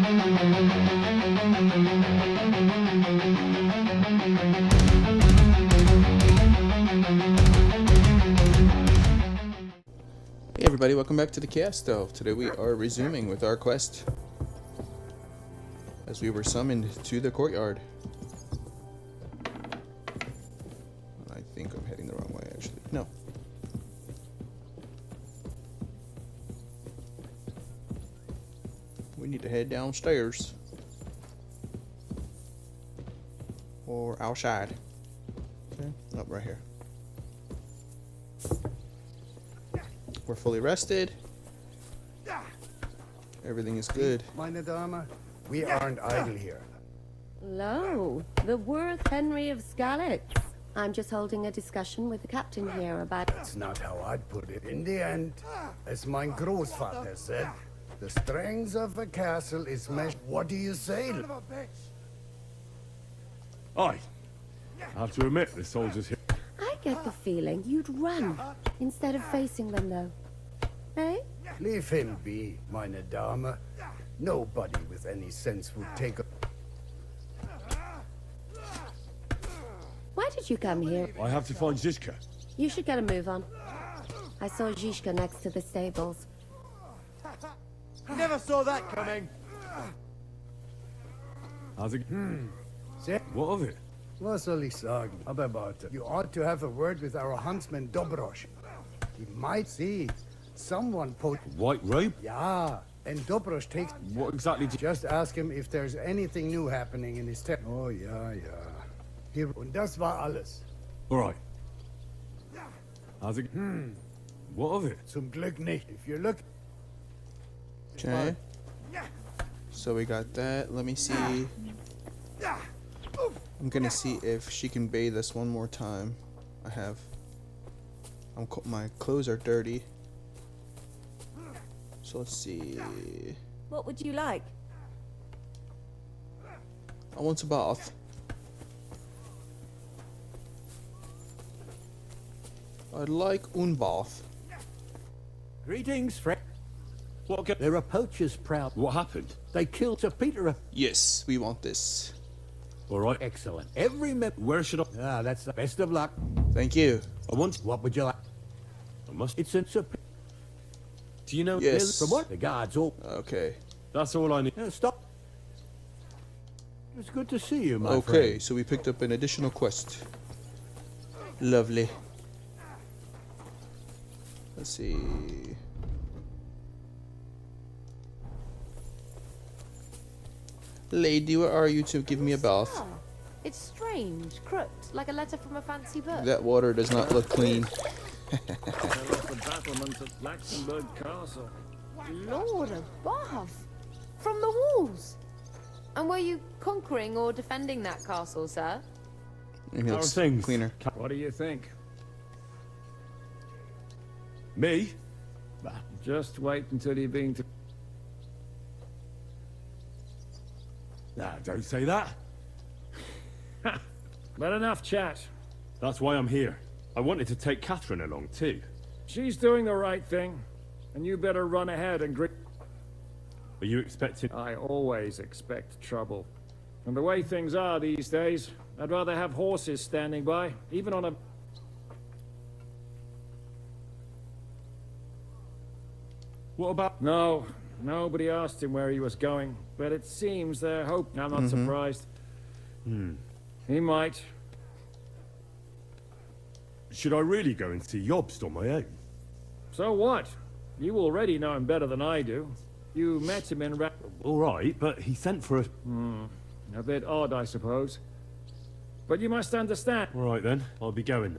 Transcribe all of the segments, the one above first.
Hey everybody, welcome back to the cast stove. Today we are resuming with our quest as we were summoned to the courtyard. I think I'm heading the wrong way actually. No. We need to head downstairs. Or outside. Okay, up right here. We're fully rested. Everything is good. Meine Dame, we aren't idle here. Hello, the worth Henry of Skalitz. I'm just holding a discussion with the captain here about... That's not how I'd put it. In the end, as mein Großvater said, the strength of a castle is measured. What do you say? I have to admit, the soldiers here. I get the feeling you'd run instead of facing them, though. Hey? Leave him be, meine Dame. Nobody with any sense would take a... Why did you come here? I have to find Zizka. You should get a move on. I saw Zizka next to the stables. Never saw that coming. How's it? Say, What of it? was soll ich sagen? Aber you ought to have a word with our huntsman Dobrosch. He might see someone White robe? Ja, and Dobrosch takes... What exactly did you... Just ask him if there's anything new happening in his town. Oh, ja. Hier, und das war alles. Alright. How's it? What of it? Zum Glück nicht. If you look... Okay. So we got that. Let me see. I'm gonna see if she can bathe us one more time. My clothes are dirty. So let's see. What would you like? I want a bath. I'd like un bath. Greetings, friend. What? There are poachers proud. What happened? They killed Sir Peter. Yes, we want this. Alright. Excellent. Every member. Where should I... Ah, that's the best of luck. Thank you. I want... What would you like? I must... It's in Sir Peter. Do you know... Yes. From what? The guards all. Okay. That's all I need. Stop. It's good to see you, my Okay, friend. so we picked up an additional quest. Lovely. Let's see. Lady, where are you to give me a bath? Oh, it's strange, crooked, like a letter from a fancy book. That water does not look clean. The battlement at Laxenburg Castle. Lord above! From the walls! And were you conquering or defending that castle, sir? And he How are looks things? cleaner. What do you think? Me? Just wait until you've been to... Nah, don't say that. But enough chat. That's why I'm here. I wanted to take Catherine along too. She's doing the right thing, and you better run ahead and greet... Are you expecting... I always expect trouble. And the way things are these days, I'd rather have horses standing by, even on a... What about... No, nobody asked him where he was going, but it seems they're hoping. I'm not surprised. He might. Should I really go and see Jobst on my own? So what? You already know him better than I do. You met him in Alright, but he sent for us. A bit odd, I suppose. But you must understand. Alright then, I'll be going.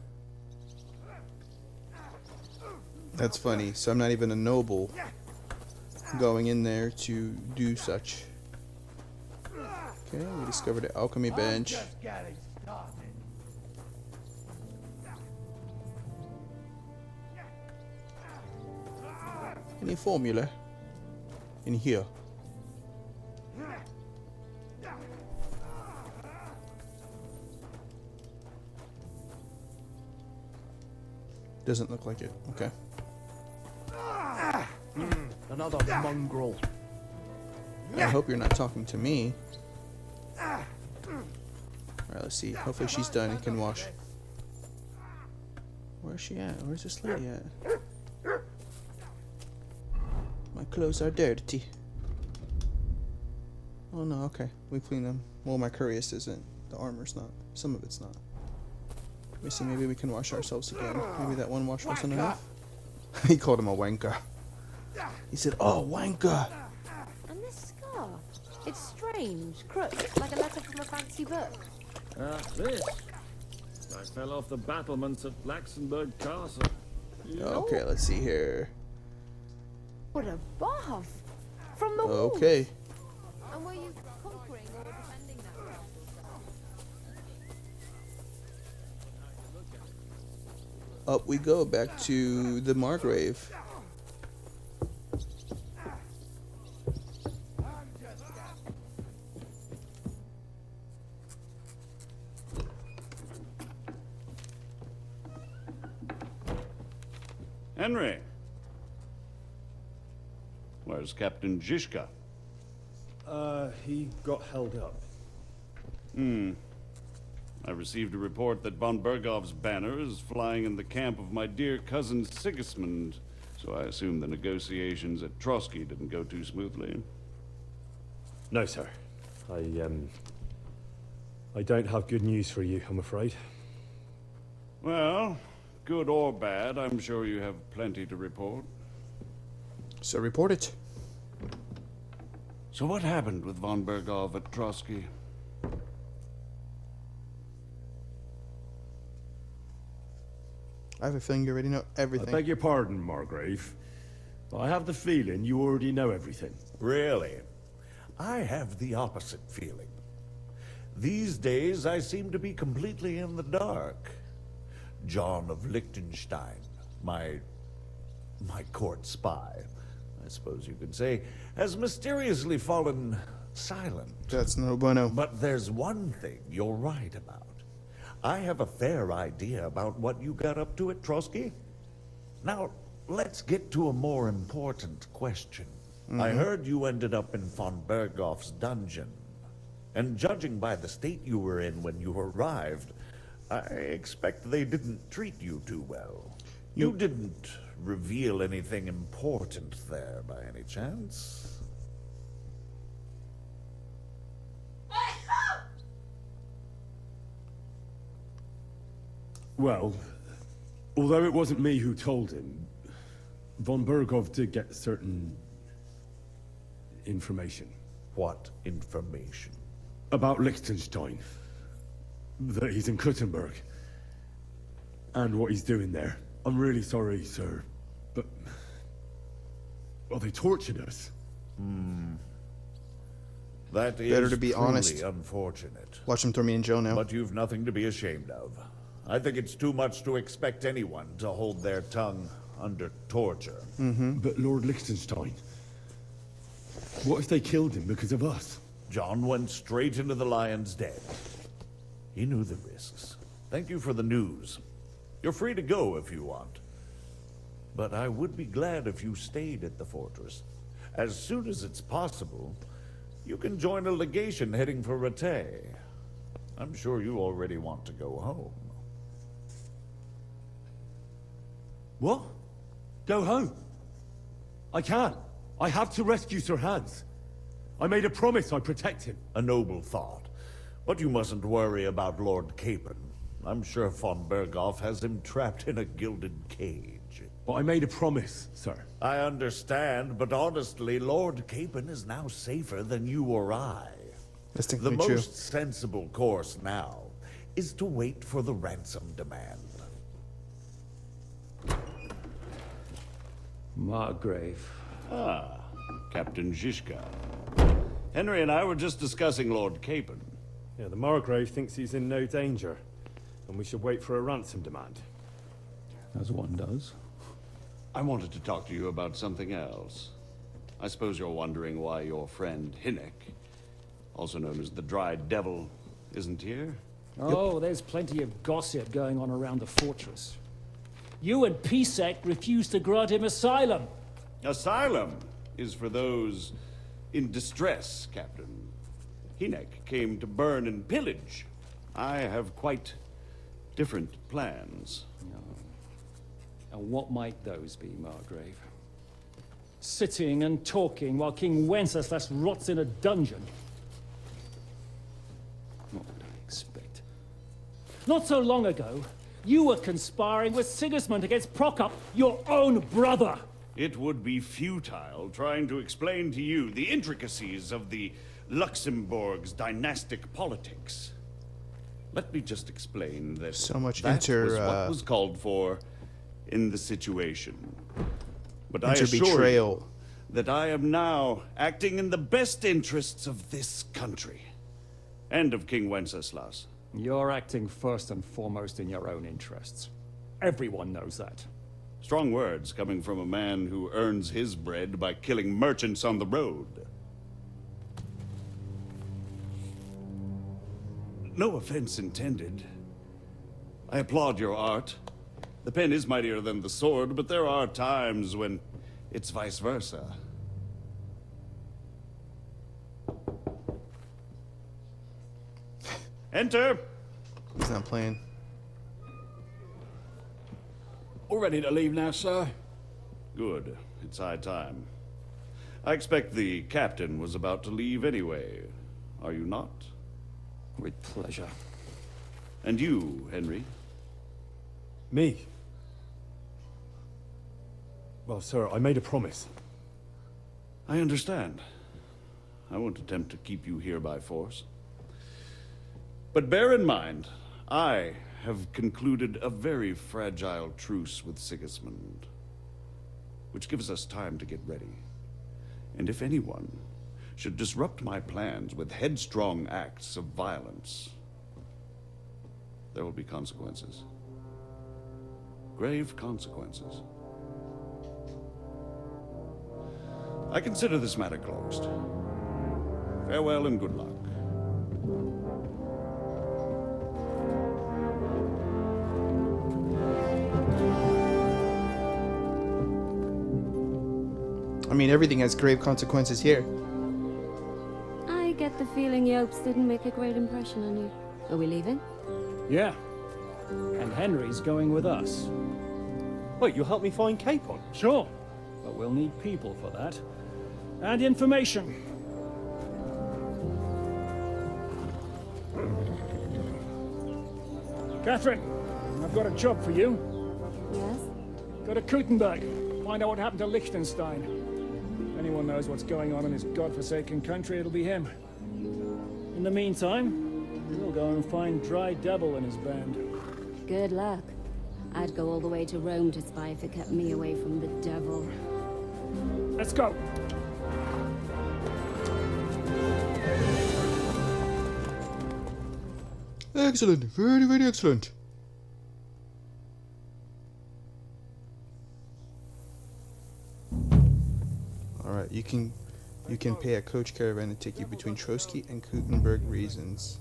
That's funny. So I'm not even a noble going in there to do such. Okay, we discovered the alchemy bench. Any formula in here? Doesn't look like it. Okay. Another mongrel. I hope you're not talking to me. Alright, let's see. Hopefully she's done and can wash. Where's she at? Where's this lady at? My clothes are dirty. Oh no, okay. We clean them. Well, my cuirass isn't. The armor's not. Some of it's not. Let me see, maybe we can wash ourselves again. Maybe that one wash wasn't enough. He called him a wanker. He said, oh, wanker! And this scar. It's strange, crooked, like a letter from a fancy book. This. I fell off the battlements at Laxenburg Castle. Okay, let's see here. What a bath! From the walls. Okay. And were you conquering or defending that castle, sir? Up we go, back to the Margrave. Henry. Where's Captain Zizka? He got held up. I received a report that von Bergov's banner is flying in the camp of my dear cousin Sigismund, so I assume the negotiations at Trotsky didn't go too smoothly. No, sir. I don't have good news for you, I'm afraid. Well, good or bad, I'm sure you have plenty to report. So report it. So what happened with von Bergov at Trotsky? I have a feeling you already know I everything. beg your pardon, Margrave. I have the feeling you already know everything. Really? I have the opposite feeling. These days, I seem to be completely in the dark. John of Liechtenstein, my court spy, I suppose you could say, has mysteriously fallen silent. That's no bueno. But there's one thing you're right about. I have a fair idea about what you got up to at Trotsky. Now, let's get to a more important question. I heard you ended up in von Bergov's dungeon. And judging by the state you were in when you arrived, I expect they didn't treat you too well. You didn't reveal anything important there by any chance? Well, although it wasn't me who told him, von Bergov did get certain information. What information? About Liechtenstein. That he's in Kuttenberg. And what he's doing there. I'm really sorry, sir, but... well, they tortured us. That is Better to be truly honest. unfortunate. Watch him throw me in jail now. But you've nothing to be ashamed of. I think it's too much to expect anyone to hold their tongue under torture. But Lord Liechtenstein... what if they killed him because of us? John went straight into the lion's den. He knew the risks. Thank you for the news. You're free to go if you want. But I would be glad if you stayed at the fortress. As soon as it's possible, you can join a legation heading for Rattay. I'm sure you already want to go home. What? Go home? I can't. I have to rescue Sir Hans. I made a promise I'd protect him. A noble thought. But you mustn't worry about Lord Capon. I'm sure von Bergov has him trapped in a gilded cage. But I made a promise, sir. I understand, but honestly, Lord Capon is now safer than you or I. That's The technically true. most sensible course now is to wait for the ransom demand. Margrave. Ah, Captain Zizka. Henry and I were just discussing Lord Capon. Yeah, the Margrave thinks he's in no danger. And we should wait for a ransom demand. As one does. I wanted to talk to you about something else. I suppose you're wondering why your friend Hinnek, also known as the Dried Devil, isn't here? Oh, there's plenty of gossip going on around the fortress. You and Pisek refused to grant him asylum. Asylum is for those in distress, Captain. Hynek came to burn and pillage. I have quite different plans. And what might those be, Margrave? Sitting and talking while King Wenceslas rots in a dungeon. What would I expect? Not so long ago, you were conspiring with Sigismund against Prokop, your own brother. It would be futile trying to explain to you the intricacies of the Luxembourg's dynastic politics. Let me just explain that So much that was what was called for in the situation. But I assure you betrayal. that I am now acting in the best interests of this country and of King Wenceslas. You're acting first and foremost in your own interests. Everyone knows that. Strong words coming from a man who earns his bread by killing merchants on the road. No offense intended. I applaud your art. The pen is mightier than the sword, but there are times when it's vice versa. Enter! He's not playing. All ready to leave now, sir? Good. It's high time. I expect the captain was about to leave anyway. Are you not? With pleasure. And you, Henry? Me? Well, sir, I made a promise. I understand. I won't attempt to keep you here by force. But bear in mind, I have concluded a very fragile truce with Sigismund, which gives us time to get ready. And if anyone should disrupt my plans with headstrong acts of violence, there will be consequences. Grave consequences. I consider this matter closed. Farewell and good luck. I mean, everything has grave consequences here. I get the feeling Yopes didn't make a great impression on you. Are we leaving? Yeah. And Henry's going with us. Wait, you'll help me find Capon? Sure. But we'll need people for that. And information. Catherine, I've got a job for you. Yes? Go to Kuttenberg. Find out what happened to Liechtenstein. If anyone knows what's going on in this godforsaken country, it'll be him. In the meantime, we'll go and find Dry Devil and his band. Good luck. I'd go all the way to Rome to spy if it kept me away from the devil. Let's go. Excellent. Very, very excellent. Alright, you can pay a coach caravan to take you between Trotsky and Kuttenberg regions.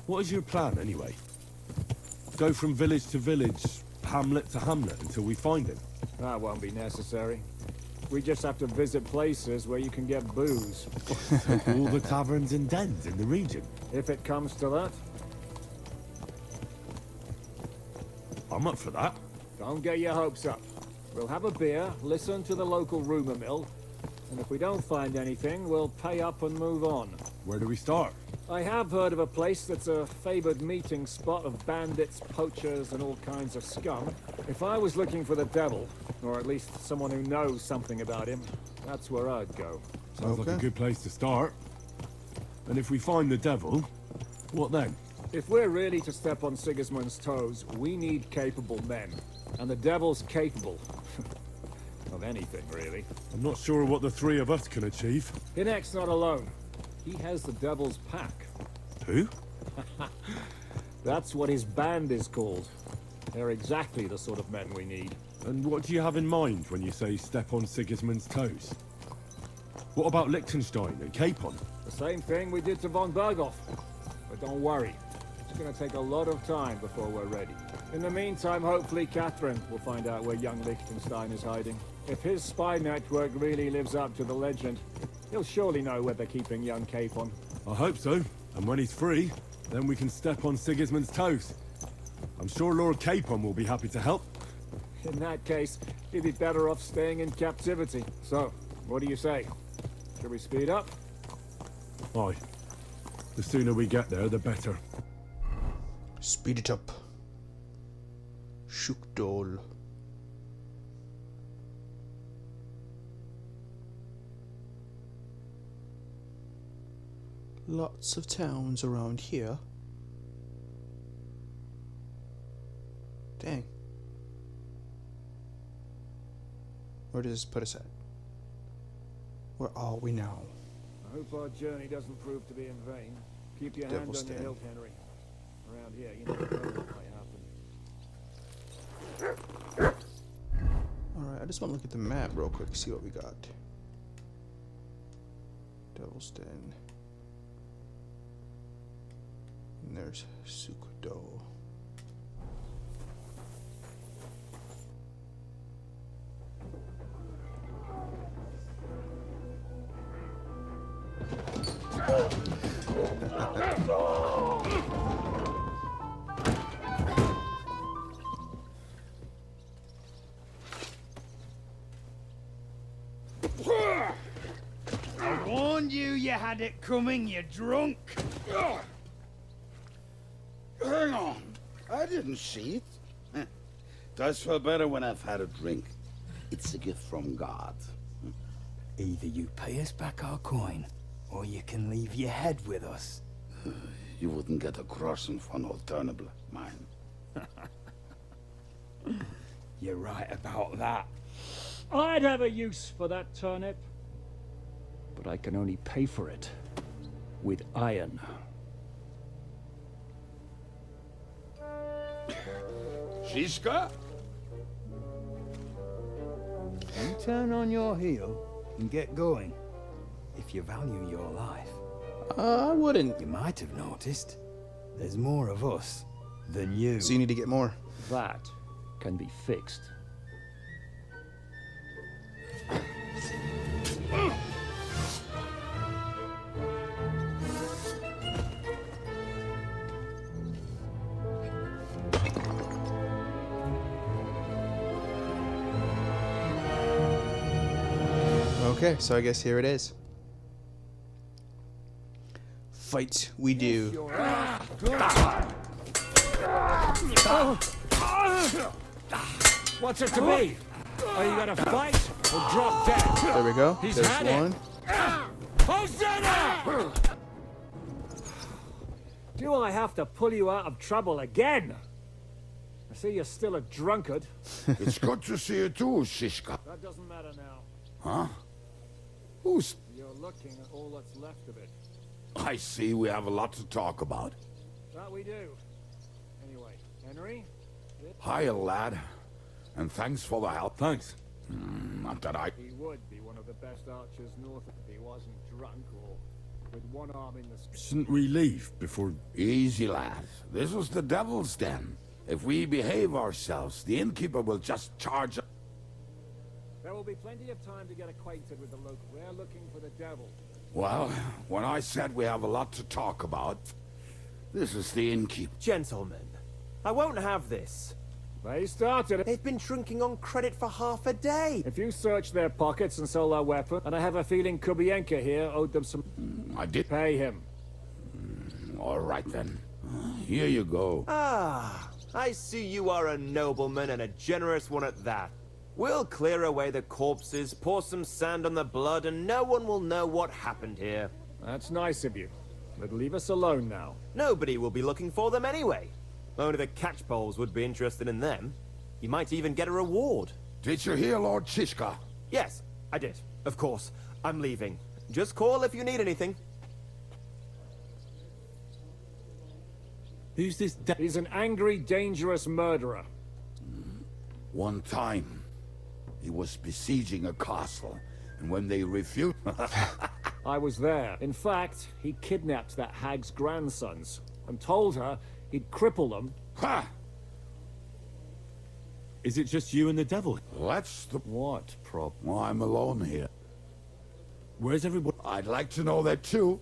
What is your plan, anyway? Go from village to village, hamlet to hamlet, until we find him? That won't be necessary. We just have to visit places where you can get booze. All the taverns and dens in the region? If it comes to that. I'm up for that. Don't get your hopes up. We'll have a beer, listen to the local rumor mill, and if we don't find anything, we'll pay up and move on. Where do we start? I have heard of a place that's a favored meeting spot of bandits, poachers, and all kinds of scum. If I was looking for the devil, or at least someone who knows something about him, that's where I'd go. Sounds like a Okay. good place to start. And if we find the devil, what then? If we're really to step on Sigismund's toes, we need capable men. And the devil's capable. Of anything, really. I'm not sure what the three of us can achieve. Hynek's not alone. He has the devil's pack. Who? That's what his band is called. They're exactly the sort of men we need. And what do you have in mind when you say step on Sigismund's toes? What about Liechtenstein and Capon? The same thing we did to von Berghoff. But don't worry. It's gonna take a lot of time before we're ready. In the meantime, hopefully Catherine will find out where young Liechtenstein is hiding. If his spy network really lives up to the legend, he'll surely know where they're keeping young Capon. I hope so. And when he's free, then we can step on Sigismund's toes. I'm sure Lord Capon will be happy to help. In that case, he'd be better off staying in captivity. So, what do you say? Should we speed up? Aye. The sooner we get there, the better. Speed it up. Shukdol. Lots of towns around here. Dang. Where does this put us at? Where are we now? I hope our journey doesn't prove to be in vain. Keep your hand on your hilt, Henry. Around here, you never know what might happen. Alright, I just want to look at the map real quick, see what we got. Devil's Den. And there's Sukdo. I warned you, you had it coming, you drunk. Hang on. I didn't see it. Does feel better when I've had a drink. It's a gift from God. Either you pay us back our coin, or you can leave your head with us. You wouldn't get a crossing for an alternative, mine. You're right about that. I'd have a use for that turnip. But I can only pay for it with iron. Shiska? You turn on your heel and get going. If you value your life. I wouldn't. You might have noticed. There's more of us than you. So you need to get more. That can be fixed. Okay, so I guess here it is. Fight we do. What's it to be? Are you gonna fight or drop dead? There we go. He's There's had one. Hosanna! Do I have to pull you out of trouble again? I see you're still a drunkard. It's good to see you too, Shishka. That doesn't matter now. Huh? Who's... You're looking at all that's left of it. I see we have a lot to talk about. That we do. Anyway, Henry? Hiya, lad. And thanks for the help. Thanks. Not that I... He would be one of the best archers north if he wasn't drunk or with one arm in the... Shouldn't we leave before... Easy, lad. This was the Devil's Den. If we behave ourselves, the innkeeper will just charge us. There will be plenty of time to get acquainted with the local. We're looking for the devil. Well, when I said we have a lot to talk about, this is the innkeeper. Gentlemen, I won't have this. They started it. They've been drinking on credit for half a day. If you search their pockets and sell their weapon, and I have a feeling Kubienka here owed them some... I did. Pay him. All right, then. Here you go. Ah, I see you are a nobleman and a generous one at that. We'll clear away the corpses, pour some sand on the blood, and no one will know what happened here. That's nice of you. But leave us alone now. Nobody will be looking for them anyway. Only the catchpoles would be interested in them. You might even get a reward. Did you hear, Lord Shishka? Yes, I did. Of course. I'm leaving. Just call if you need anything. Who's this He's an angry, dangerous murderer. One time, he was besieging a castle, and when they refused... I was there. In fact, he kidnapped that hag's grandsons and told her he'd cripple them. Ha! Is it just you and the devil? That's the... What problem? Well, I'm alone here. Where's everybody? I'd like to know that too.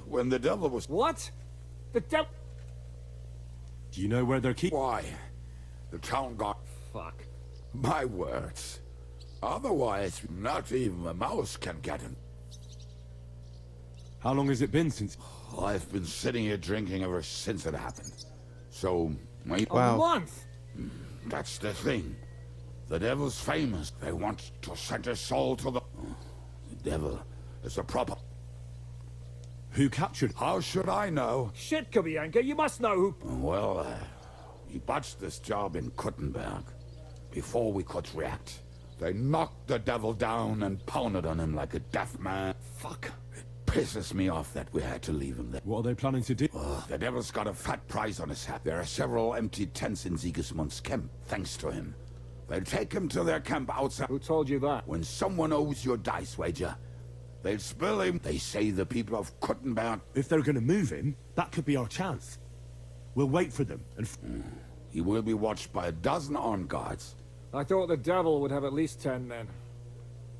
When the devil was... What? The devil? Do you know where they're keeping? Why? The town got... Fuck. My words. Otherwise, not even a mouse can get him. How long has it been since? I've been sitting here drinking ever since it happened. So, maybe... A month? That's the thing. The devil's famous. They want to send his soul to the... The devil is a proper... Who captured? How should I know? Shit, Kubianka, you must know who... Well, he botched this job in Kuttenberg. Before we could react, they knocked the devil down and pounded on him like a deaf man. Fuck. It pisses me off that we had to leave him there. What are they planning to do? The devil's got a fat prize on his head. There are several empty tents in Sigismund's camp, thanks to him. They'll take him to their camp outside. Who told you that? When someone owes your dice wager, they'll spill him. They say the people of Kuttenberg... If they're gonna move him, that could be our chance. We'll wait for them and... He will be watched by a dozen armed guards. I thought the devil would have at least 10 men.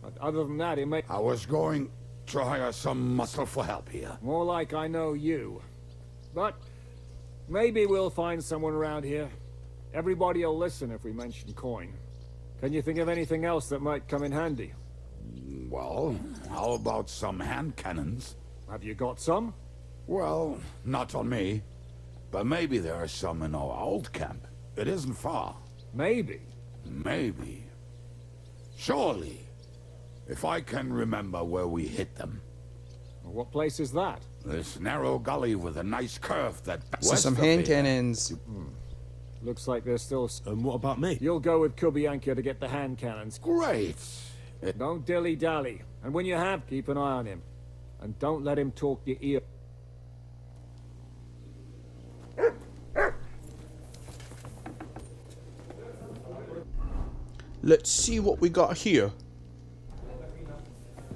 But other than that, he may... I was going to hire some muscle for help here. More like I know you. But maybe we'll find someone around here. Everybody will listen if we mention coin. Can you think of anything else that might come in handy? Well, how about some hand cannons? Have you got some? Well, not on me. But maybe there are some in our old camp. It isn't far. Maybe. Maybe. Surely. If I can remember where we hit them. What place is that? This narrow gully with a nice curve that... So some hand cannons. Looks like there's still... And what about me? You'll go with Kubianka to get the hand cannons. Great. Don't dilly-dally. And when you have, keep an eye on him. And don't let him talk your ear. Let's see what we got here.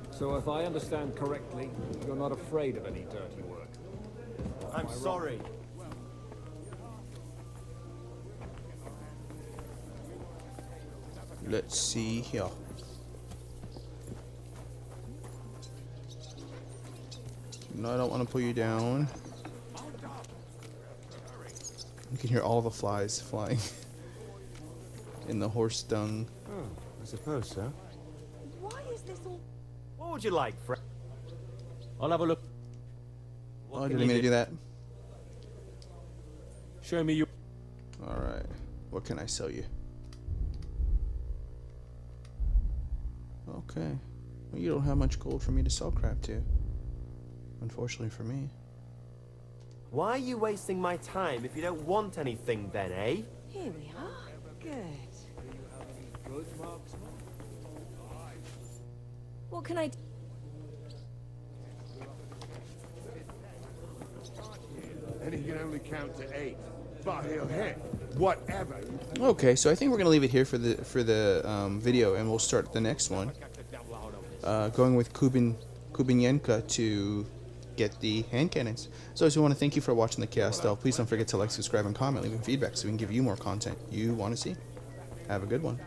So if I understand correctly, you're not afraid of any dirty work. I'm sorry. Let's see here. No, I don't want to pull you down. You can hear all the flies flying in the horse dung. Oh, I suppose so. Why is this all... What would you like, Fred? I'll have a look. Oh, I didn't mean to do that. Show me your... Alright. What can I sell you? Okay. Well, you don't have much gold for me to sell crap to. Unfortunately for me. Why are you wasting my time if you don't want anything then, eh? Here we are. Good. What can I do? And he can only count to 8. But he'll hit. Whatever. Okay, so I think we're gonna leave it here for the video, and we'll start the next one. Going with Kubinyenka to get the hand cannons. So I just want to thank you for watching the Chaos Delve. Please don't forget to like, subscribe, and comment, leaving feedback so we can give you more content you want to see. Have a good one.